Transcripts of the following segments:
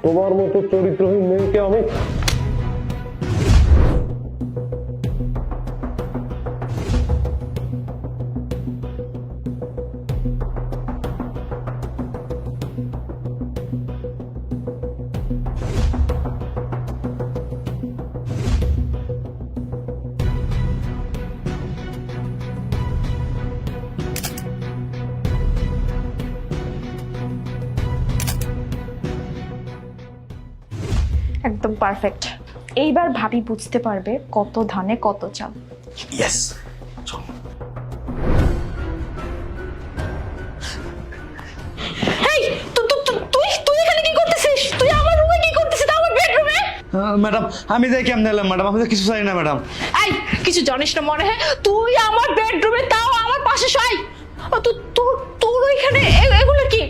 তোমার মতো চরিত্রহীন মেয়েকে আমি একদম পারফেক্ট। এইবার ভাবি বুঝতে পারবে কত ধানে কত চাল। ইয়েস, এই তুই এখানে কি করতেছিস? তুই আমার রুমে কি করতেছিস? আমার বেডরুমে? ম্যাডাম আমি যাই কেমন এলাম ম্যাডাম? আমি তো কিছু চাই না ম্যাডাম। এই কিছু জানিস না মনে হয়? তুই আমার বেডরুমে, তাও আমার পাশে শুই। তোর ওইখানে এগুলো কি?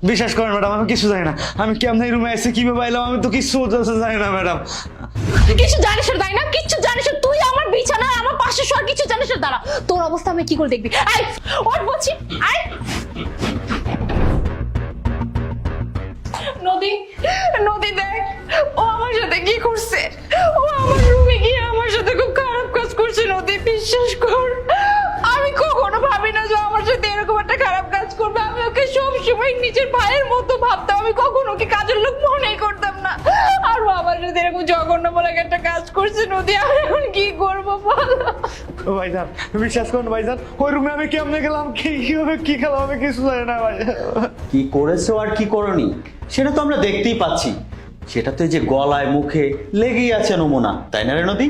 বিশ্বাস করেন ম্যাডাম, আমি কিছু জানি না। আমি কেমন এই রুমে এসে কিভাবে এলাম আমি তো কিছু জানি না ম্যাডাম। কিছু জানিস না তাই না? কিছু জানিস না? তুই আমার বিছানায় আমার পাশে শুয়ে কিছু জানিস না? দাঁড়া, তোর অবস্থা আমি কি করে দেখবি? আই ওঠ বলছি, আই। নদী নদী দেখ, ও আমার সাথে কি করছে। ও আমার রুমে গিয়ে আমার সাথে খুব খারাপ কাজ করছে। নদী বিশ্বাস কর, আমি কখনো ভাবি না যে আমার সাথে এরকম একটা খারাপ কাজ করবে। আমি ওকে সবসময় নিজের ভাইয়ের মতো ভাবতাম। আমি কখনো ওকে কাজের লোক মনেই করতাম না। আর ও আমার সাথে এরকম জঘন্য বলে একটা কাজ করছে। নদী আমি এখন কি করবো বল? ভাইজান বিশ্বাস করুন ভাইজান, ওই রুমে আমি কেমনে গেলাম, কিভাবে কি খেলাম আমি কিছু জানি না ভাইজান। কি করেছো আর কি করনি সেটা তো আমরা দেখতেই পাচ্ছি। সেটা তো এই যে গলায় মুখে লেগেই আছে নমুনা, তাই না রে নদী?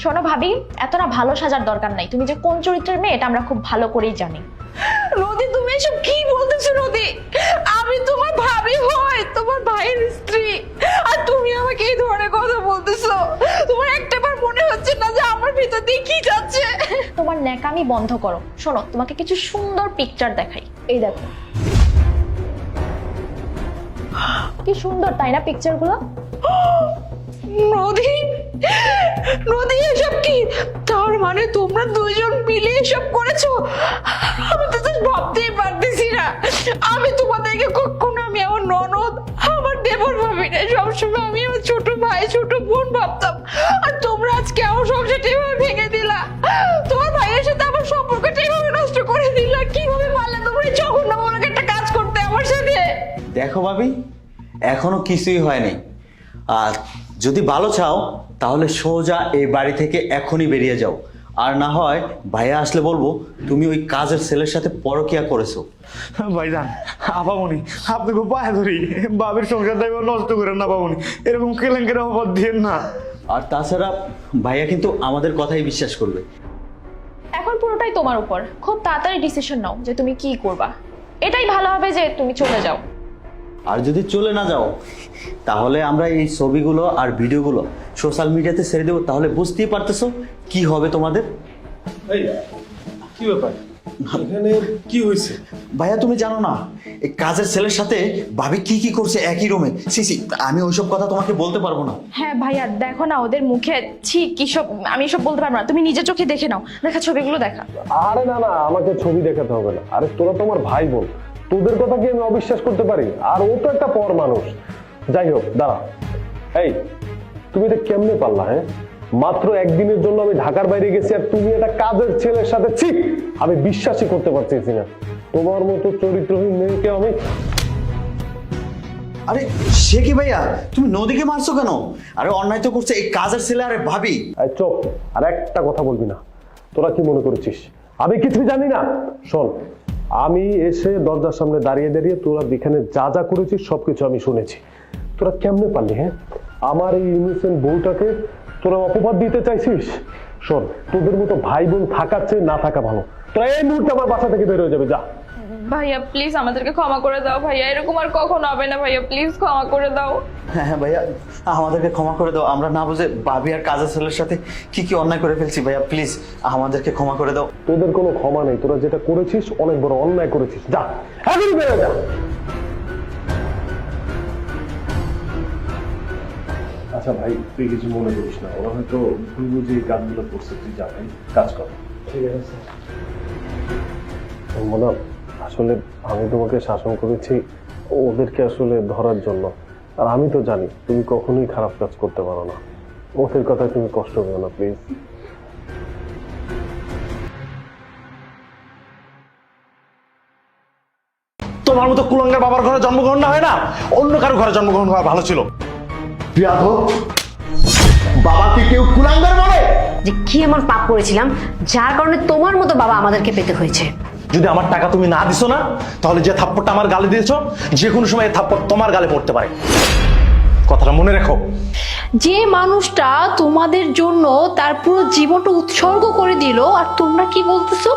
শোনো ভাবি, এত না ভালো সাজার দরকার নাই। তুমি যে কোন চরিত্রের মেয়ে এটা আমরা খুব ভালো করেই জানি। নদী তুমি এসব কি বলতেছো? নদী আমি তোমার ভাবি হই, তোমার ভাইয়ের স্ত্রী, আর তুমি আমাকে এই ধরনের কথা বলতেছো? তোমার একটাবার মনে হচ্ছে না যে আমার ভিতর দিয়ে কি যাচ্ছে? তোমার ন্যাকামি বন্ধ করো। শোনো, তোমাকে কিছু সুন্দর পিকচার দেখাই। এই দেখো, কি সুন্দর তাই না পিকচারগুলো? নদী নদী এসব কি? তার মানে তোমরা দুজন মিলে এসব করেছো? আমি তো just ভাবতেই পারতেছি না। আমি তোমাদেরকে কখনো আমি আমার ননদ, আমার দেবর ভাবি না। সবসময় আমি আমার ছোট ভাই ছোট বোন ভাবতাম। আর তোমরা আজকে আমার সংসারটা এভাবে ভেঙে দিলা। তোমার ভাইয়ের সাথে আমার সম্পর্কটা এভাবে নষ্ট করে দিলা। কিভাবে পারলে তোমরা এই জঘন্যমূলক একটা কাজ করতে আমার সাথে? দেখো ভাবি, এখনো কিছুই হয়নি। আর যদি ভালো চাও তাহলে সোজা এই বাড়ি থেকে এখনই বেরিয়ে যাও। আর না হয় ভাইয়া আসলে বলবো তুমি ওই কাজের ছেলের সাথে পরকিয়া করেছো। ভাইজান আপামনি আপনি খুব পায়ে ধরি, বাবির সংসারটা এবার নষ্ট করেন না বাবুনি, এরকম কেলেঙ্কের অপবাদ দিয়েন না। আর তাছাড়া ভাইয়া কিন্তু আমাদের কথাই বিশ্বাস করবে। এখন পুরোটাই তোমার উপর। খুব তাড়াতাড়ি ডিসিশন নাও যে তুমি কি করবা। এটাই ভালো হবে যে তুমি চলে যাও। আর যদি চলে না যাও তাহলে আমরা এই ছবিগুলো আর ভিডিওগুলো সোশ্যাল মিডিয়াতে ছেড়ে দেবো। তাহলে বুঝতেই পারতেছো কি হবে তোমাদের। এই কি ব্যাপার, এখানে কি হয়েছে? ভাইয়া তুমি জানো না এই কাজের ছেলের সাথে ভাবি কি কি করছে একই রুমে? সিসি আমি ওইসব কথা তোমাকে বলতে পারবো না। হ্যাঁ ভাইয়া, দেখো না ওদের মুখে ছি কি সব। আমি সব বলতে পারবো না, তুমি নিজের চোখে দেখে নাও। দেখা ছবিগুলো দেখা। আরে না না, আমাকে ছবি দেখাতে হবে না। আরে তোরা তো আমার ভাই বোন, তোদের কথা কি আমি অবিশ্বাস করতে পারি? আর ও তো একটা পর মানুষ। যাই হোক দাঁড়া, এই তুমি এটা কেমনে পারলা? হ্যাঁ, মাত্র একদিনের জন্য আমি ঢাকার বাইরে গেছি আর তুমি একটা কাজের ছেলের সাথে? ছি, আমি বিশ্বাসই করতে পারতেছি না। তোমার মতো চরিত্রহীন মেয়েকে আমি। আরে সে কি ভাইয়া, তুমি নদীকে মারছো কেন? আরে অন্যায় তো করছে এই কাজের ছেলে। আরে ভাবি এই চুপ, আর একটা কথা বলবি না। তোরা কি মনে করেছিস আমি কিছু জানি না? শোন, আমি এসে দরজার সামনে দাঁড়িয়ে দাঁড়িয়ে তোরা যেখানে যা যা করেছিস সবকিছু আমি শুনেছি। তোরা কেমনে পারলি? হ্যাঁ, আমার এই ইনোসেন্ট বউটাকে তোরা অপবাদ দিতে চাইছিস? শোন, তোদের মতো ভাই বোন থাকার চেয়ে না থাকা ভালো। তোরা এই মুহূর্তে আমার বাসা থেকে বের হয়ে যাবে, যা। ভাইয়া প্লিজ আমাদেরকে ক্ষমা করে দাও। ভাইয়া এরকম আর কখনো হবে না। ভাইয়া প্লিজ ক্ষমা করে দাও। হ্যাঁ হ্যাঁ ভাইয়া, আমাদেরকে ক্ষমা করে দাও। আমরা না বুঝে ভাবি আর কাজের ছেলের সাথে কি কি অন্যায় করে ফেলছি। ভাইয়া প্লিজ আমাদেরকে ক্ষমা করে দাও। তোদের কোনো ক্ষমা নেই। তোরা যেটা করেছিস অনেক বড় অন্যায় করেছিস। যা, এখনই বের হয়ে যা। আচ্ছা ভাই, তুই কিছু মনে করিস না। ওরা হয়তো ভুল বুঝে এই কাজগুলো করছে। তুই যা ভাই, কাজ কর। মোনা, আসলে আমি তোমাকে শাসন করেছি ওদেরকে আসলে ধরার জন্য, আর আমি তো জানি তুমি কখনোই খারাপ কাজ করতে পারো না। ওদের কথা তুমি কষ্ট পেও না প্লিজ। তোমার মতো কুলাঙ্গার বাবার ঘরে জন্মগ্রহণ না হয় না, অন্য কারো ঘরে জন্মগ্রহণ করা ভালো ছিল। বাবাকে কেউ কুলাঙ্গার বলে? যে কি এমন পাপ করেছিলাম যার কারণে তোমার মতো বাবা আমাদেরকে পেতে হয়েছে? যদি আমার টাকা তুমি না দিছো না, তাহলে যে থাপ্পড়টা আমার গালে দিয়েছো, যে কোনো সময় এই থাপ্পড় তোমার গালে পড়তে পারে। কথাটা মনে রেখো। যে মানুষটা তোমাদের জন্য তার পুরো জীবনটা উৎসর্গ করে দিল, আর তোমরা কি বলতেছো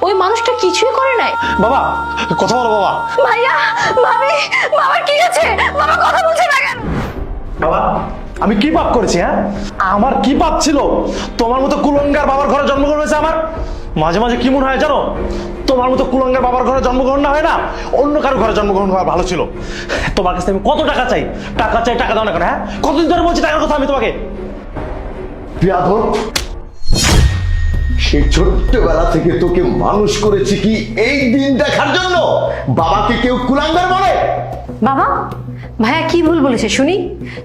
ওই মানুষটা কিছুই করে নাই? বাবা, কথা বলো বাবা। ভাইয়া, ভাবি, বাবা কি আছে? বাবা কথা বলছে না কেন? বাবা, আমি কি পাপ করেছি? হ্যাঁ, আমার কি পাপ ছিল? তোমার মতো কুলাঙ্গার বাবার ঘরে জন্মগ্রহণ হয়েছে আমার। মাঝে মাঝে কি মনে হয় জানো, তোমার মতো কুলাঙ্গার বাবার ঘরে জন্মগ্রহণ না হয় না, অন্য কারো ঘরে জন্মগ্রহণ করা ভালো ছিল। তোমার কাছে আমি কত টাকা চাই, টাকা চাই, টাকা দাও না কেন? হ্যাঁ, কতদিন ধরে বলছি টাকার কথা আমি তোমাকে। বিয়াদব, সে ছোট্টবেলা থেকে তোকে মানুষ করেছি কি এই দিন দেখার জন্য? বাবাকে কেউ কুলাঙ্গার বলে? বাবা, ভাইয়া কি ভুল বলেছে শুনি?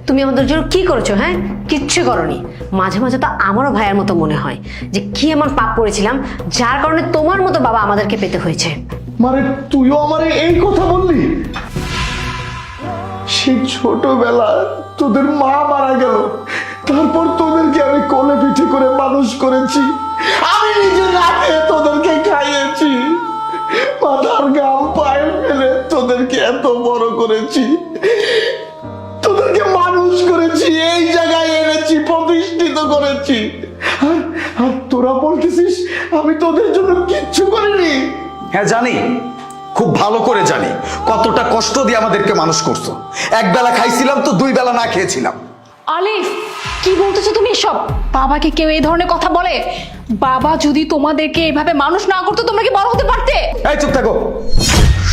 তুমি আমাদের জন্য কি করেছো? হ্যাঁ, কিচ্ছু করনি। মাঝে মাঝে তো আমারও ভাইয়ের মতো মনে হয় যে কি এমন পাপ করেছিলাম যার কারণে তোমার মতো বাবা আমাদেরকে পেতে হয়েছে। মানে তুইও আমারে এই কথা বললি? সেই ছোটবেলা তোদের মা মারা গেল, তারপর তোদেরকে আমি কোলে পিঠে করে মানুষ করেছি, আমি নিজে না খেয়ে তোদেরকে খাইয়েছি, মাথার গাম পায়ে ফেলে তোদেরকে এত বড় করেছি, তোদেরকে মানুষ করেছি, এই জায়গায় এনেছি, প্রতিষ্ঠিত করেছি, আর তোরা বলতেছিস আমি তোদের জন্য কিচ্ছু করিনি? হ্যাঁ জানি, খুব ভালো করে জানি কতটা কষ্ট দিয়ে আমাদেরকে মানুষ করছো। এক বেলা খাইছিলাম তো দুই বেলা না খেয়েছিলাম। আলিফ, কি বলতেছো তুমি সব? বাবাকে কেউ এই ধরনের কথা বলে? বাবা যদি তোমাদেরকে এভাবে মানুষ না করতো তোমরা কি বড় হতে পারতে? এই চুপ থাকো,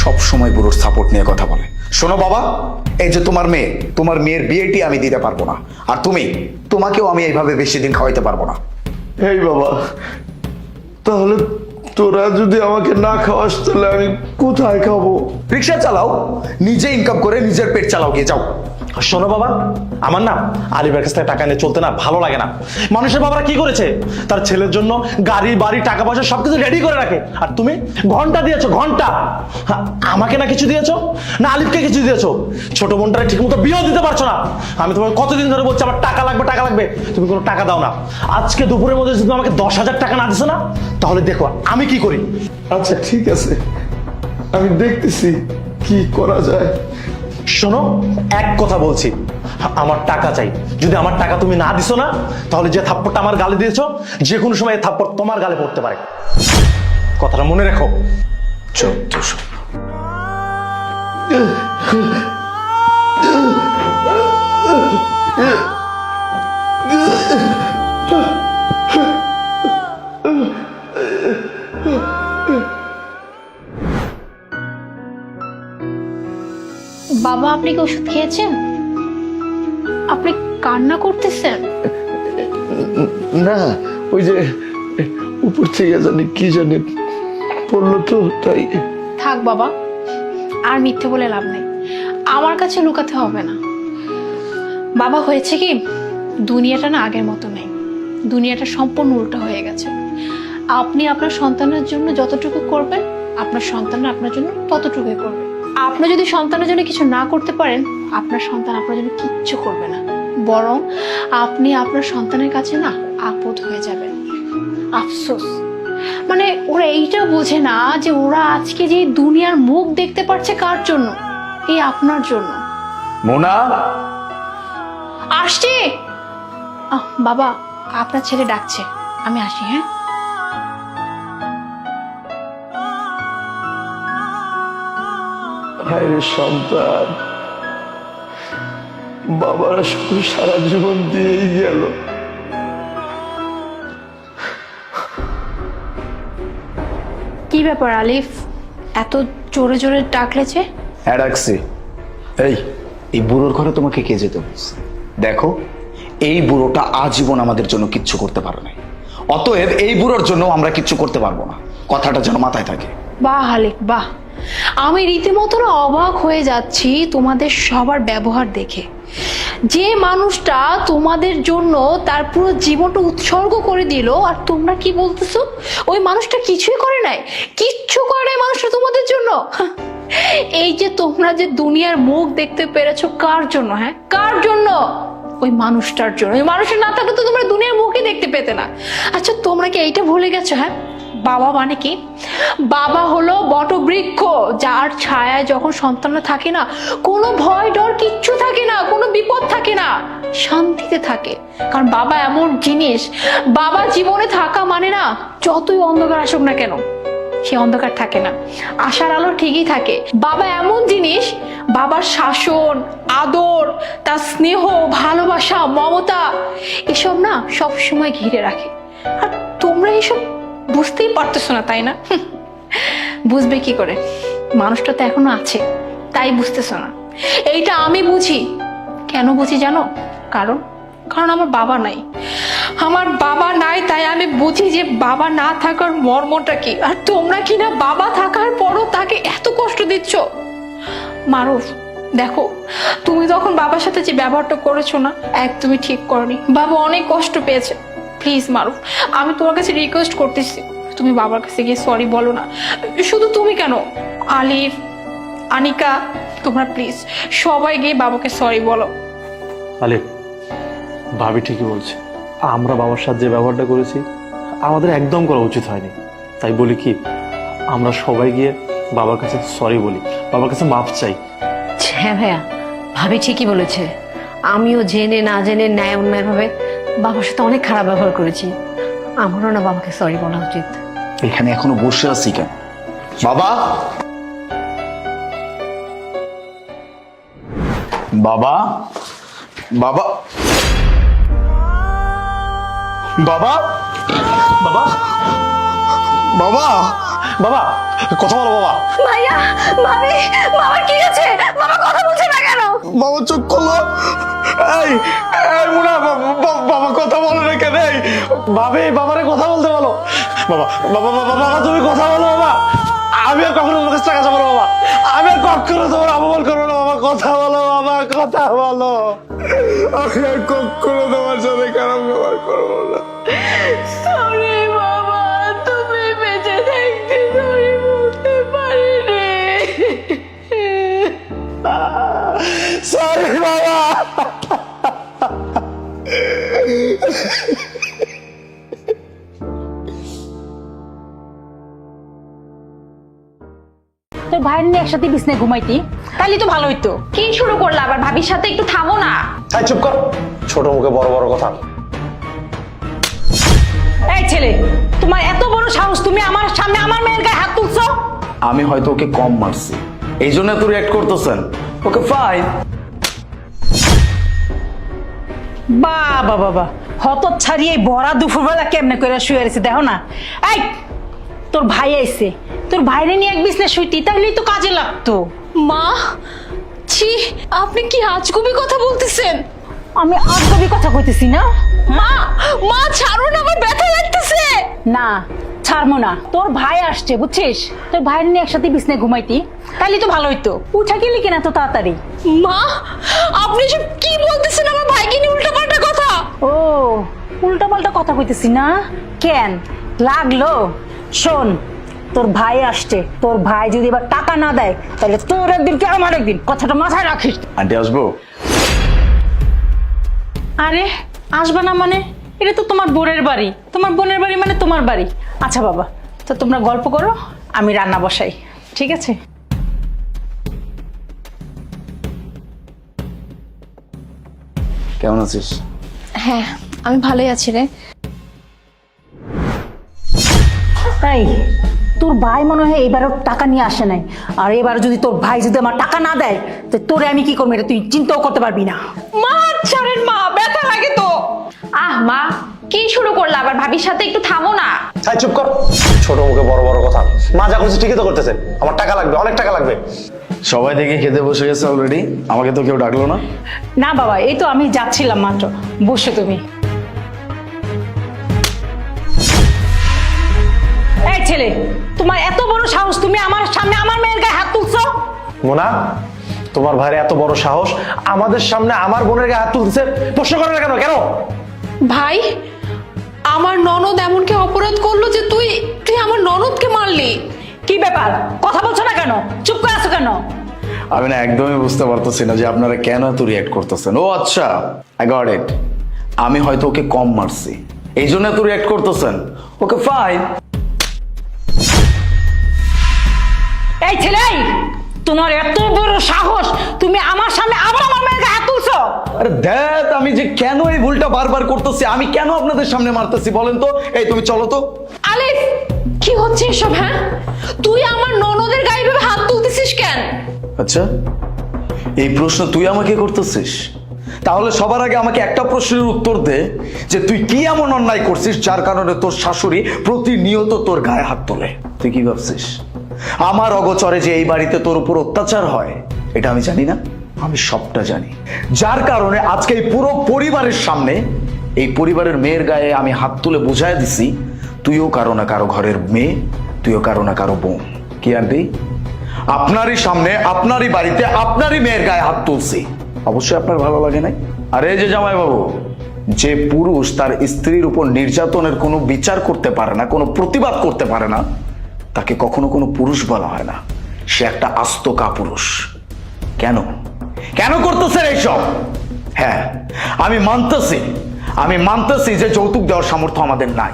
সব সময় বুড়োর সাপোর্ট নিয়ে কথা বলে। শোনো বাবা, এই যে তোমার মেয়ে, তোমার মেয়ের বিয়েটি আমি দিতে পারবো না, আর তোমাকেও আমি এইভাবে বেশি দিন খাওয়াইতে পারবো না। এই বাবা, তাহলে তোরা যদি আমাকে না খাওয়াস তাহলে আমি কোথায় খাবো? রিক্সা চালাও, নিজে ইনকাম করে নিজের পেট চালাও, গিয়ে যাও। শোনো বাবা, আমার না আলিফের কাছ থেকে টাকা নিয়ে চলতে না ভালো লাগে না। মানুষের বাবারা কি করেছে, তার ছেলের জন্য গাড়ি বাড়ি টাকা পয়সা সবকিছু রেডি করে রাখে, আর তুমি ঘন্টা দিয়েছো, ঘন্টা। হ্যাঁ, আমাকে না কিছু দিয়েছো, না আলিফকে কিছু দিয়েছো? ছোট বোনটারে ঠিক মতো বিয়েও দিতে পারছো না। আমি তোমাকে কতদিন ধরে বলছি আমার টাকা লাগবে, টাকা লাগবে, তুমি কোনো টাকা দাও না। আজকে দুপুরের মধ্যে যদি আমাকে 10,000 টাকা না দিছো না, তাহলে দেখো আমি কি করি। আচ্ছা ঠিক আছে, আমি দেখতেছি কি করা যায়। শোনো, এক কথা বলছি, আমার টাকা চাই। যদি আমার টাকা তুমি না দিছো না, তাহলে যে থাপ্পড়টা আমার গালে দিয়েছো, যে কোনো সময় এই থাপ্পড় তোমার গালে পড়তে পারে। কথাটা মনে রেখো। 1400। বাবা, আপনি কি ওষুধ খেয়েছেন? আপনি কান্না করতেছেন? না, ওই যে উপর থেকে জানি কি জানি পড়লো তো তাই। থাক বাবা, আর মিথ্যে বলে লাভ নেই, আমার কাছে লুকাতে হবে না। বাবা, হয়েছে কি, দুনিয়াটা না আগের মতো নেই, দুনিয়াটা সম্পূর্ণ উল্টো হয়ে গেছে। আপনি আপনার সন্তানের জন্য যতটুকু করবেন, আপনার সন্তানরা আপনার জন্য ততটুকুই করবে। আপনি যদি সন্তানের জন্য কিছু না করতে পারেন, আপনার সন্তান আপনার জন্য কিচ্ছু করবে না, বরং আপনি আপনার সন্তানের কাছে না আপদ হয়ে যাবেন। আফসোস, মানে ওরা এইটা বোঝে না যে ওরা আজকে যে দুনিয়ার মুখ দেখতে পারছে কার জন্য, এই আপনার জন্য। মোনা, আসছি। বাবা, আপনার ছেলে ডাকছে, আমি আসি। হ্যাঁ, হায় রে সন্তান, বাবারা শুধু সারা জীবন দিয়েই গেল। কি ব্যাপার আলিফ, এত জোরে জোরে ডাকলে যে? হ্যাঁ ডাকছি। এই বুড়োর ঘরে তোমাকে কে যেতে বলছে? দেখো, এই বুড়োটা আজীবন আমাদের জন্য কিচ্ছু করতে পারে নাই। অতএব এই বুড়োর জন্য আমরা কিচ্ছু করতে পারবো না, কথাটা যেন মাথায় থাকে। বাহ আলেক বাহ, আমি রীতিমতো না অবাক হয়ে যাচ্ছি তোমাদের সবার ব্যবহার দেখে। যে মানুষটা তোমাদের জন্য তার পুরো জীবনটা উৎসর্গ করে দিল, আর তোমরা কি বলতেছো ওই মানুষটা কিছুই করে নাই, কিচ্ছু করে নাই মানুষটা তোমাদের জন্য। এই যে তোমরা যে দুনিয়ার মুখ দেখতে পেরেছো কার জন্য? হ্যাঁ, কার জন্য? ওই মানুষটার জন্য। ওই মানুষটা না থাকলে তো তোমরা দুনিয়ার মুখই দেখতে পেতে না। আচ্ছা তোমরা কি এইটা ভুলে গেছো? হ্যাঁ, বাবা মানে কি? বাবা হলো বটবৃক্ষ, যার ছায়ায় যখন সন্তানরা থাকে না, কোনো ভয় ডর কিচ্ছু থাকে না, কোনো বিপদ থাকে না, শান্তিতে থাকে। কারণ বাবা এমন জিনিস, বাবা জীবনে থাকা মানে না যতই অন্ধকার আসুক না কেন সে অন্ধকার থাকে না, আশার আলো ঠিকই থাকে। বাবা এমন জিনিস, বাবার শাসন, আদর, তার স্নেহ, ভালোবাসা, মমতা এসব না সব সময় ঘিরে রাখে। আর তোমরা এসব বুঝতেই পারতেছো না, তাই না? বুঝবে কি করে? মানুষটা তো এখনো আছে, তাই বুঝতেছো না। এইটা আমি বুঝি। কেন বুঝি জানো? কারণ আমার বাবা নাই। আমার বাবা নাই, তাই আমি বুঝি যে বাবা না থাকার মর্মটা কি। আর তোমরা কি না বাবা থাকার পরও তাকে এত কষ্ট দিচ্ছ। মারুফ দেখো, তুমি তখন বাবার সাথে যে ব্যবহারটা করেছো না, একদমই ঠিক করনি। বাবা অনেক কষ্ট পেয়েছে। প্লিজ মারুফ, আমি তোমার কাছে রিকোয়েস্ট করতেছি, তুমি বাবার কাছে গিয়ে সরি বলো না। শুধু তুমি কেন, আলিফ, আনিকা, তোমরা প্লিজ সবাই গিয়ে বাবাকে সরি বলো। আলিফ, ভাবি ঠিকই বলছে, আমরা বাবার সাথে যে ব্যবহারটা করেছি আমাদের একদম করা উচিত হয়নি। তাই বলি কি, আমরা সবাই গিয়ে বাবার কাছে সরি বলি, বাবার কাছে মাফ চাই। হ্যাঁ ভাইয়া, ভাবি ঠিকই বলেছে। আমিও জেনে না জেনে ন্যায় অন্যায় ভাবে বাবার সাথে অনেক খারাপ ব্যবহার করেছি। আমারও না বাবাকে সরি বলা উচিত। এখানে এখনো বসে আছি কেন? বাবা, বাবা, বাবা, বাবা, বাবা, বাবা, বাবা, কথা বলো বাবা। ভাইয়া, ভাবি, বাবা কি আছে? বাবা কথা বলছে না কেন? বাবা চোখ করলো। এই এই মুনা, বাবা কথা বলো না কেন? এই ভাবি, বাবারে কথা বলতে বলো। বাবা, বাবা, বাবা, বাবা, তুমি কথা বলো বাবা। আমি আর কখনো তোমার কাছে টাকা চাবো না বাবা। আমি আর কখনো তোমার অপমান করবো না বাবা। কথা বলো বাবা, কথা বলো। আমি আর কখনো তোমার সাথে খারাপ ব্যবহার করবো না। সরি বাবা, তুমি বেঁচে থাকতে সরি বলতে পারিনি। সরি বাবা। তোর ভাইয়ের নিয়ে একসাথে বিছনায় ঘুমাইতি, তাহলে তো ভালো হইতো। কি শুরু করলে আবার? ভাবির সাথে একটু থামো না। তাই চুপ কর, ছোট মুখে বড় বড় কথা। এই ছেলে, তোমার এত বড় সাহস, তুমি আমার সামনে আমার মেয়ের গায়ে হাত তুলছো? আমি হয়তো ওকে কম মারছি, এই জন্য তো রিঅ্যাক্ট করতেছেন। Okay fine. বাবা বাবা, হত ছাড়িয়ে ভরা দুপুরবেলা কেমনে করে শুয়ে রয়েছে দেখো না। এই তোর ভাই আইছে, তোর ভাইরে নিয়ে এক বিছনায় শুইতি, তাহলেই তো কাজে লাগতো। মা, ছি, আপনি কি আজগুবি কথা বলতেছেন? আমি আজগবি কথা কইতেছি না। মা, মা ছাড়ো না, আমার ব্যথা লাগতেছে। না ছাড়বো না, তোর ভাই আসছে বুঝছিস, তোর ভাইয়ের নিয়ে একসাথে বিছনায় ঘুমাইতি, তাহলে তো ভালো হইতো। উঠা গেলি কিনা তো তাড়াতাড়ি? মা, আপনি সব কি বলতেছেন? আমার ভাইকে নিয়ে উল্টাপাল্টা কথা। ও, উল্টা পাল্টা কথা কইতেছি না কেন? লাগলো? শোন, তোর ভাই আসছে, তোর ভাই যদি এবার টাকা না দেয় তাহলে তোর একদিন কি আমার একদিন, কথাটা মাথায় রাখিস। আন্টি আসবো? আরে আসবে না মানে? এটা তো তোমার বোনের বাড়ি, তোমার বোনের বাড়ি মানে তোমার বাড়ি। আচ্ছা বাবা, তো তোমরা গল্প করো, আমি রান্না বসাই, ঠিক আছে? কেমন আছিস? হ্যাঁ, আমি ভালোই আছি রে। তাই তোর ভাই মনে হয় এবারও টাকা নিয়ে আসে নাই, আর এবার যদি তোর ভাই যদি আমার টাকা না দেয় তো তোরে আমি কি করবো এটা তুই চিন্তাও করতে পারবি না। মা ছাড়েন, মা ব্যথা লাগে তো। আহ মা, কি শুরু করলে আবার? ভাবির সাথে একটু থামো না। তাই চুপ কর, ছোট মুখে বড় বড় কথা। মা যা করছে ঠিকই তো করতেছে। আমার টাকা লাগবে, অনেক টাকা লাগবে। সবাই দেখে খেতে বসে গেছে অলরেডি, আমাকে তো কেউ ডাকলো না। না বাবা, এই তো আমি যাচ্ছিলাম মাত্র, বসে তুমি। ছেলে, তোমার এত বড় সাহস, তুমি আমার সামনে আমার মেয়ের গায়ে হাত তুলছো? মোনা, তোমার ভাইয়ের এত বড় সাহস আমাদের সামনে আমার বোনের গায়ে হাত তুলছে, প্রশ্ন করে না কেন? কেন? ভাই, আমার ননদ এমন কি অপরাধ করলো যে তুই আমার ননদকে মারলি? কি ব্যাপার, কথা বলছো না কেন? চুপ করে আছো কেন? আমি না একদমই বুঝতে পারতেছি না যে আপনারা কেন এত রিয়াক্ট করতেছেন। ও আচ্ছা, আই গট ইট। আমি হয়তো ওকে কম মারছি, এই জন্য এত রিয়াক্ট করতেছেন। Okay fine. এই ছেলে, তোমার এত বড় সাহস, তুমি আমার সামনে আবার আমার মেয়ের গায়ে হাত তুলছো? আরে দেখ, আমি যে কেন এই ভুলটা বারবার করতেছি, আমি কেন আপনাদের সামনে মারতেছি বলেন তো? এই তুমি চলো তো। আলিফ, কি হচ্ছে এসব? হ্যাঁ, তুই আমার ননদের গায়ে এভাবে হাত তুলতেছিস কেন? আচ্ছা, এই প্রশ্ন তুই আমাকে করতেছিস? তাহলে সবার আগে আমাকে একটা প্রশ্নের উত্তর দে যে তুই কি এমন অন্যায় করছিস যার কারণে তোর শাশুড়ি প্রতিনিয়ত তোর গায়ে হাত তোলে? তুই কি ভাবছিস আমার অগোচরে যে এই বাড়িতে তোর উপর অত্যাচার হয় এটা আমি জানি না? আমি সবটা জানি, যার কারণে আজকে এই পুরো পরিবারের সামনে এই পরিবারের মেয়ের গায়ে আমি হাত তুলে বুঝাই দিছি তুইও কারো না কারো ঘরের মেয়ে, তুইও কারো না কারো বোন। কি আন্টি, আপনারই সামনে আপনারই বাড়িতে আপনারই মেয়ের গায়ে হাত তুলছি, অবশ্যই আপনার ভালো লাগে নাই? আরে যে জামাই বাবু, যে পুরুষ তার স্ত্রীর উপর নির্যাতনের কোনো বিচার করতে পারে না, কোনো প্রতিবাদ করতে পারে না, তাকে কখনো কোনো পুরুষ বলা হয় না, সে একটা আস্ত কাপুরুষ। কেন কেন করতেছেন এইসব? হ্যাঁ, আমি মানতেছি যে যৌতুক দেওয়ার সামর্থ্য আমাদের নাই।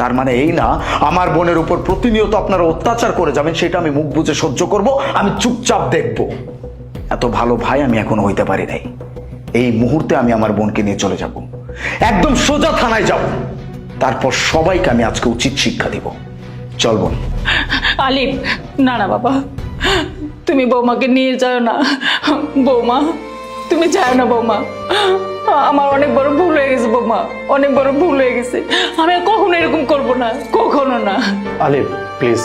তার মানে এই না আমার বোনের উপর প্রতিনিয়ত আপনারা অত্যাচার করে যাবেন সেটা আমি মুখ বুজে সহ্য করব, আমি চুপচাপ দেখব। এত ভালো ভাই আমি এখনো হইতে পারি নাই। এই মুহূর্তে আমি আমার বোনকে নিয়ে চলে যাব, একদম সোজা থানায় যাব, তারপর সবাইকে আমি আজকে উচিত শিক্ষা দিব। চল বোন। আলিফ, না না বাবা, তুমি বৌমাকে নিয়ে যাও না। বৌমা, তুমি যাও না বৌমা, আমার অনেক বড় ভুল হয়ে গেছে বৌমা, অনেক বড় ভুল হয়ে গেছে। আমি আর কখনো এরকম করবো না, কখনো না। আলিফ প্লিজ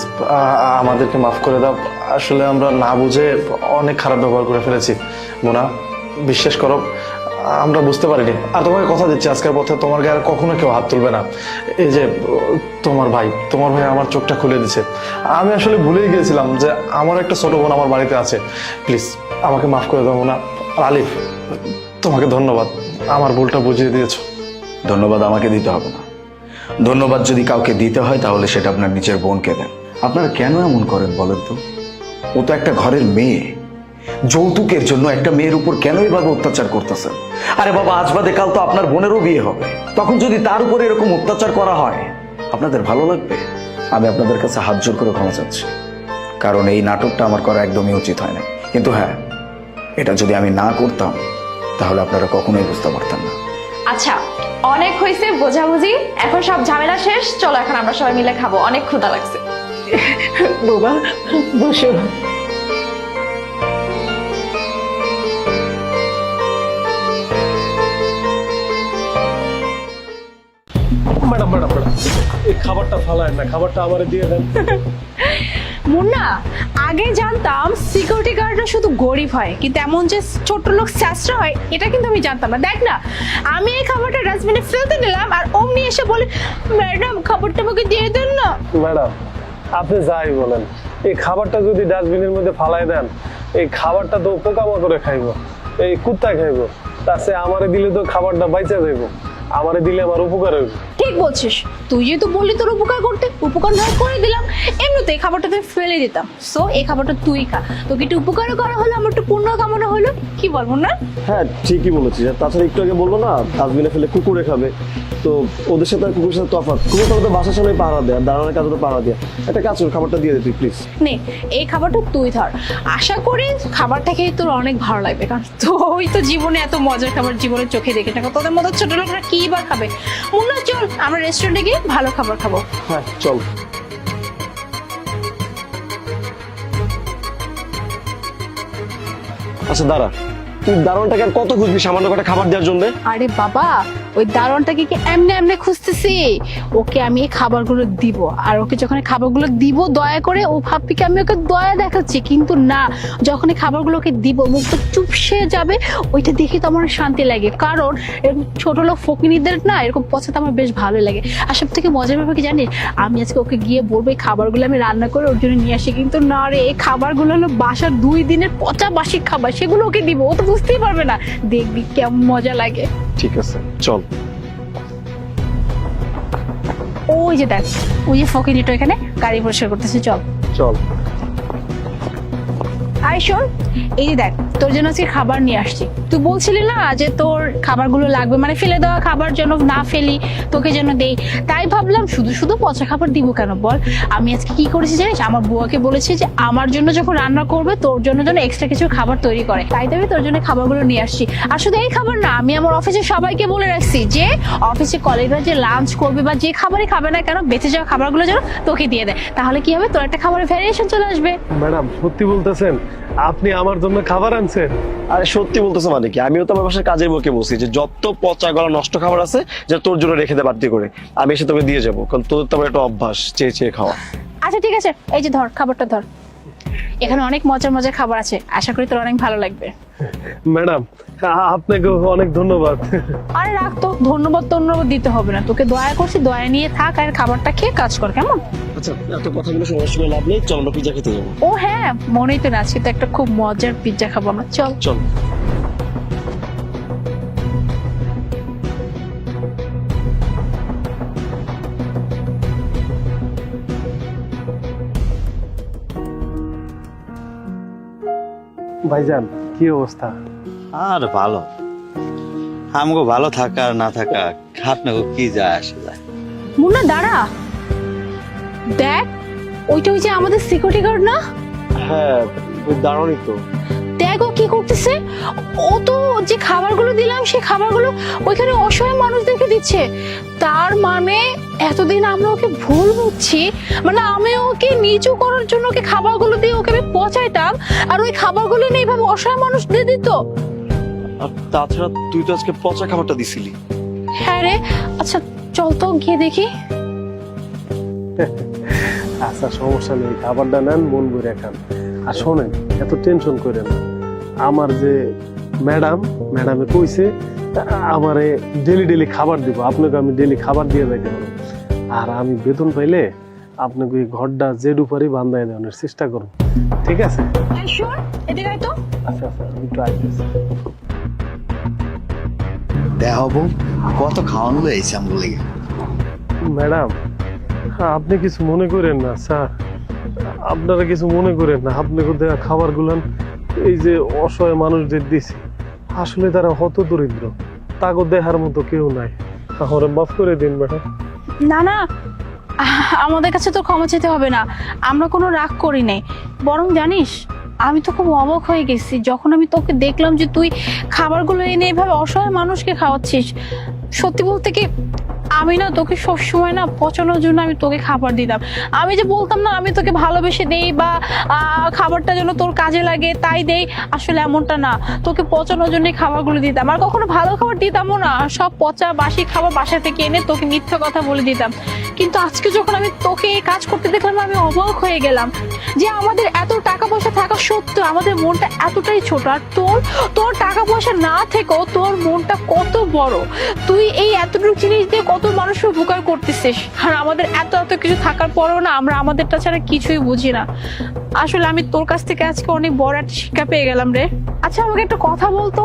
আমাদেরকে মাফ করে দাও, আসলে আমরা না বুঝে অনেক খারাপ ব্যবহার করে ফেলেছি। মোনা, বিশ্বাস করো আমরা বুঝতে পারিনি। আর তোমাকে কথা দিচ্ছি আজকের পথে তোমার গায়ে আর কখনো কেউ হাত তুলবে না। এই যে তোমার ভাই আমার চোখটা খুলে দিচ্ছে। আমি আসলে ভুলেই গিয়েছিলাম যে আমার একটা ছোট বোন আমার বাড়িতে আছে। প্লিজ আমাকে মাফ করে দাও মোনা। আর আলিফ, তোমাকে ধন্যবাদ, আমার ভুলটা বুঝিয়ে দিয়েছো। ধন্যবাদ আমাকে দিতে হবে না, ধন্যবাদ যদি কাউকে দিতে হয় তাহলে সেটা আপনার নিজের বোনকে দেন। আপনারা কেন এমন করেন বলেন তো? ও তো একটা ঘরের মেয়ে, যৌতুকের জন্য একটা মেয়ের উপর কেন এভাবে অত্যাচার করতেছেন? আরে বাবা, আজ বাদে কাল তো আপনার বোনেরও বিয়ে হবে, তখন যদি তার উপরে এরকম অত্যাচার করা হয় আপনাদের ভালো লাগবে? আমি আপনাদের কাছে হাত জোর করে ক্ষমা চাচ্ছি, কারণ এই নাটকটা আমার করা একদমই উচিত হয় না। কিন্তু হ্যাঁ, এটা যদি আমি না করতাম তাহলে আপনারা কখনোই বুঝতে পারতেন না। আচ্ছা, অনেক হয়েছে বোঝাবুঝি, এখন সব ঝামেলা শেষ, চলো এখন আমরা সবাই মিলে খাবো, অনেক ক্ষুধা লাগছে। বাবা বসো। ম্যাডাম ম্যাডাম ম্যাডাম, এই খাবারটা ফালায় না, খাবারটা আমারে দিয়ে দেন। মুন্না, আগে জানতাম সিকিউরিটি গার্ডরা শুধু গরিব হয়, কিন্তু এমন যে ছোট লোক স্যাসরা হয় এটা কিন্তু আমি জানতাম না। দেখ না, আমি এই খাবারটা ডাস্টবিনে ফেলতে নিলাম আর অমনি এসে বলে, ম্যাডাম খাবারটা আমাকে দিয়ে দেন না। ম্যাডাম, আপনি যাই বলেন, এই খাবারটা যদি ডাস্টবিনের মধ্যে ফালাই দেন, এই খাবারটা তো পোকামাকড়ে খাইবো, এই কুত্তায় খাইবো, তার চেয়ে আমারে দিলে তো খাবারটা বাইচা যাইবো, আমারে দিলে আমার উপকার হইব। ঠিক বলছিস, তুই যেহেতু বললি তোর উপকার করতে, উপকার না করে দিলাম। এমনিতে এই খাবারটা তুই ফেলে দিতাম, সো এই খাবারটা তুই খা, তোকে একটু উপকারও করা হলো, আমার একটু পুণ্য কামনা হলো, কি বলবো না? হ্যাঁ ঠিকই বলেছিস। আর তাছাড়া একটু আগে বললো না ডাস্টবিনে ফেলে কুকুরে খাবে, তো ওদের সাথে আর কুকুরের সাথে তফাৎ, কুকুর তো বাসার সামনে পাহারা দেয়, দাঁড়ানোর কাছে তো পাহারা দেয়। একটা কাজ কর, খাবারটা দিয়ে দে তুই প্লিজ। নে, এই খাবারটা তুই ধর, আশা করি খাবারটা খেয়ে তোর অনেক ভালো লাগবে, কারণ তুই তো জীবনে এত মজার খাবার জীবনে চোখে দেখে না, তোদের মতো ছোট লোকরা কি বার খাবে। মুন্না চল, আমরা রেস্টুরেন্টে গিয়ে ভালো খাবার খাবো। হ্যাঁ চল। আচ্ছা দাঁড়া, তুই দারোয়ানটাকে আর কত খুঁজবি সামান্য কটা খাবার দেওয়ার জন্য? আরে বাবা, ওই দারোয়ানটাকে কি এমনি এমনি খুঁজতেছি বলছি ওকে আমি এই খাবারগুলো দিব, আর ওকে যখন এই খাবারগুলো দিব দয়া করে ও ভাববে কি আমি ওকে দয়া দেখাচ্ছি, কিন্তু না, যখন এই খাবারগুলো ওকে দিব মুখটা চুপসে যাবে, ওইটা দেখে তো আমার শান্তি লাগে। কারণ এরকম ছোট লোক ফকিনীদের না এরকম পচাতে আমার বেশ ভালো লাগে। আর সব থেকে মজার ব্যাপার কি জানিস, আমি আজকে ওকে গিয়ে বলবো এই খাবারগুলো আমি রান্না করে ওর জন্য নিয়ে আসি, কিন্তু না রে, এই খাবারগুলো হলো বাসার 2 দিনের পচা বাসি খাবার, সেগুলো ওকে দিব, ও তো বুঝতেই পারবে না, দেখবি কেমন মজা লাগে। ঠিক আছে, চল। ওই যে দেখ, ওই যে ফকিনিটা এখানে গাড়ি পরিষ্কার করতেছে, চল চল। আয় শোন, এই যে দেখ তোর জন্য আজকে খাবার নিয়ে আসছি। তুই বলছিলি না যে তোর খাবারগুলো লাগবে, মানে ফেলে দেওয়া খাবার যেন না ফেলি, তোকে যেন দেই, তাই ভাবলাম শুধু শুধু পচা খাবার দিব কেন বল। আমি আজকে কি করেছি জানিস, আমার বুয়াকে বলেছি যে আমার জন্য যখন রান্না করবে তোর জন্য যেন এক্সট্রা কিছু খাবার তৈরি করে, তাই তো আমি তোর জন্য খাবারগুলো নিয়ে আসছি। আর শুধু এই খাবার না, আমি আমার অফিসে সবাইকে বলে রাখছি যে অফিসে কলিগরা যে লাঞ্চ করবে বা যে খাবারই খাবে না কেন বেঁচে যাওয়া খাবারগুলো যেন তোকে দিয়ে দেয়, তাহলে কি হবে, তোর একটা খাবারের ভ্যারিয়েশন চলে আসবে। ম্যাডাম সত্যি বলতেছেন আপনি আমার জন্য খাবার আনছেন? আরে সত্যি বলতেছো মানে কি? আমিও তো আমার বাসার কাজের বউকে বলছি যে যত পচা গলা নষ্ট খাবার আছে যে তোর জন্য রেখে দে বাড়তি করে, আমি এসে তোকে দিয়ে যাবো, কারণ তোর তো আমার একটা অভ্যাস চেয়ে চেয়ে খাওয়া। আচ্ছা ঠিক আছে, এই যে ধর খাবারটা ধর, এখানে অনেক মজার মজার খাবার আছে, আশা করি তোর অনেক ভালো লাগবে। ম্যাডাম আপনাকে অনেক ধন্যবাদ। আরে রাখ তো, ধন্যবাদ দিতে হবে না, তোকে দয়া করছি, দয়া নিয়ে থাক আর খাবারটা খেয়ে কাজ কর, কেমন? আচ্ছা, এত কথাগুলো শোনার সময় লাভ নেই, চল আমরা পিজ্জা খেতে যাবো। ও হ্যাঁ, মনেই তো না, আজকে তো একটা খুব মজার পিৎজা খাবো আমরা, চল। চল। ভাইজান কি অবস্থা? আর ভালো, আমগো ভালো থাকা আর না থাকা আপনাকে কি যায় আসে যায়। মুন্না দাঁড়া, দেখ ওইটা ওই যে আমাদের সিকিউরিটি গার্ড না? হ্যাঁ, ওই দাঁড়ানি তো। দেখ ও কি করতেছে, ও তো যে খাবারগুলো দিলাম সেই খাবারগুলো ওইখানে অসহায় মানুষদেরকে দিচ্ছে। তার মানে এতদিন আমরা ওকে ভুল বুঝছি, মানে আমি ওকে নিচু করার জন্য ওকে খাবারগুলো দিয়ে ওকে আমি পচাইতাম, আর ওই খাবারগুলো নিয়ে এইভাবে অসহায় মানুষদের দিত। আর তাছাড়া তুই তো আজকে পচা খাবারটা দিছিলি। হ্যাঁ রে, আচ্ছা চল তো গিয়ে দেখি। আচ্ছা সমস্যা নেই, খাবারটা নেন, মন ভরে খান। আর শোনেন, এত টেনশন করে না, আমার যে ম্যাডামে কইছে আমারে ডেলি খাবার দিব, আপনাকে আমি ডেলি খাবার দিয়ে যাইতে পারবো। আর আমি বেতন পাইলে আপনাকে ওই ঘরটা জেড উপরই বান্ধাই দেওয়ার চেষ্টা করব, ঠিক আছে? এই শোন, এদিকে আয় তো। আচ্ছা আচ্ছা, আমি একটু আসতেছি। দেখাবো কত খাওয়ানো হয়েছে আমগো লেগে। ম্যাডাম আপনি কিছু মনে করেন না স্যার, আপনারা কিছু মনে করেন না, আপনাকে দেওয়া খাবারগুলো এই যে অসহায় মানুষদের দিছি, আসলে তারা হত দরিদ্র, তাকে দেখার মতো কেউ নাই, তাহলে মাফ করে দিন ম্যাডাম। না না, আমাদের কাছে তো ক্ষমা চাইতে হবে না, আমরা কোনো রাগ করি নাই, বরং জানিস আমি তো খুব অবাক হয়ে গেছি যখন আমি তোকে দেখলাম যে তুই খাবারগুলো এনে এভাবে অসহায় মানুষকে খাওয়াচ্ছিস। সত্যি বলতে কি, আমি না তোকে সবসময় না পচানোর জন্য আমি তোকে খাবার দিতাম, আমি যে বলতাম না আমি তোকে ভালোবেসে দেই বা খাবারটা যেন তোর কাজে লাগে তাই দেই, আসলে এমনটা না, তোকে পচানোর জন্য খাবারগুলো দিতাম, আর কখনো ভালো খাবার দিতামও না, সব পচা বাসি খাবার বাসা থেকে এনে তোকে মিথ্যা কথা বলে দিতাম। কিন্তু আজকে যখন আমি তোকে এই কাজ করতে দেখলাম আমি অবাক হয়ে গেলাম যে আমাদের এত টাকা পয়সা থাকা সত্ত্বেও আমাদের মনটা এতটাই ছোট, আর তোর টাকা পয়সা না থেকেও তোর মনটা কত বড়, তুই এই এতটুকু জিনিস দিয়ে কত মানুষের উপকার করতেছিস, আর আমাদের এত এত কিছু থাকার পরেও না আমরা আমাদেরটা ছাড়া কিছুই বুঝি না। আসলে আমি তোর কাছ থেকে আজকে অনেক বড় একটা শিক্ষা পেয়ে গেলাম রে। আচ্ছা আমাকে একটা কথা বলতো,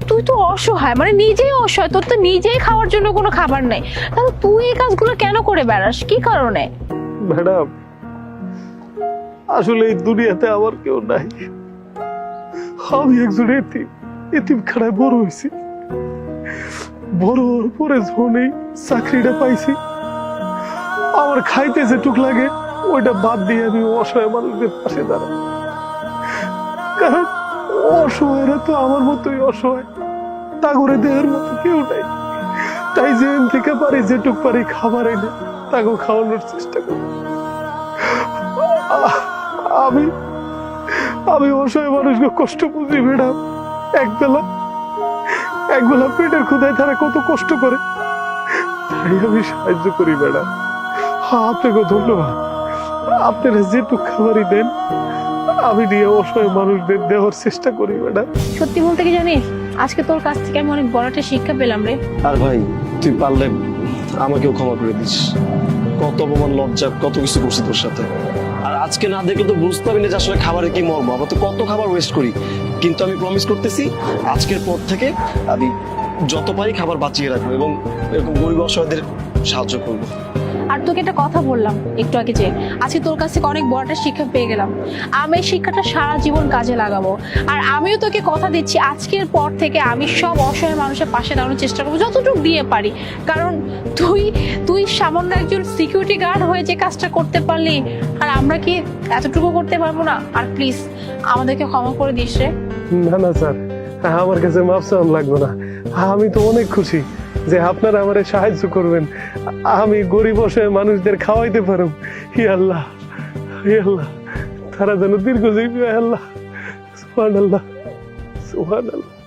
তুই তো অসহায়, মানে নিজেই অসহায়, তোর তো নিজেই খাওয়ার জন্য কোনো খাবার নেই, তাহলে তুই এই কাজগুলো কেন করে বেড়াস, কি কারণে? ম্যাডাম আসলে এই দুনিয়াতে আমার কেউ নাই, আমি একজন এতিম খাড়ায় বড় হয়েছি, বড় হওয়ার পরে যখন এই চাকরিটা পাইছি, আমার খাইতে যেটুক লাগে ওইটা বাদ দিয়ে আমি অসহায় মানুষদের পাশে দাঁড়াই, কারণ অসহায়রা তো আমার মতোই অসহায়, তা করে দেওয়ার মতো কেউ নাই, তাই যেন থেকে পারি যেটুক পারি খাবার এনে তাকে খাওয়ানোর চেষ্টা করি। আমি অসহায় মানুষকে কষ্ট বুঝি ম্যাডাম, একবেলা পেটের ক্ষুধায় তারা কত কষ্ট করে, তাই আমি সাহায্য করি ম্যাডাম। আপনাকে ধন্যবাদ। আপনারা যেটুকু খাবারই দেন আমি নিয়ে অসহায় মানুষদের দেওয়ার চেষ্টা করি ম্যাডাম। সত্যি বলতে কি জানিস, আজকে তোর কাছ থেকে আমি অনেক বড় একটা শিক্ষা পেলাম রে। আর ভাই তুই পারলে আমাকেও ক্ষমা করে দিস। কত অপমান, লজ্জা, কত কিছু করছি তোর সাথে। আর আজকে না দেখলে তো বুঝতে না যে আসলে খাবারের কি মর্ম। আমরা তো কত খাবার ওয়েস্ট করি, কিন্তু আমি প্রমিস করতেছি আজকের পর থেকে আমি যত পারি খাবার বাঁচিয়ে রাখবো এবং এরকম গরিব অসহায়দের সাহায্য করবো। আর তোকে একটা কথা বললাম একটু আগে, যে আজকে তোর কাছ থেকে অনেক বড় একটা শিক্ষা পেয়ে গেলাম। আমি এই শিক্ষাটা সারা জীবন কাজে লাগাবো। আর আমিও তোকে কথা দিচ্ছি, আজকের পর থেকে আমি সব অসহায় মানুষের পাশে দাঁড়ানোর চেষ্টা করবো যতটুকু দিয়ে পারি। কারণ তুই সামান্য একজন সিকিউরিটি গার্ড হয়ে যে কাজটা করতে পারলি, আর আমরা কি এতটুকু করতে পারবো না? আর প্লিজ আমাদেরকে ক্ষমা করে দিস রে। না না স্যার, আমার কাছে মাফ চাওয়ান লাগবে না। আমি তো অনেক খুশি যে আপনারা আমার সাহায্য করবেন। আমি গরিব অসহায় মানুষদের খাওয়াইতে পারব। হি আল্লাহ, হি আল্লাহ, তারা যেন দীর্ঘজীবী হয়। আল্লাহ, সুবহানাল্লাহ, সুবহানাল্লাহ।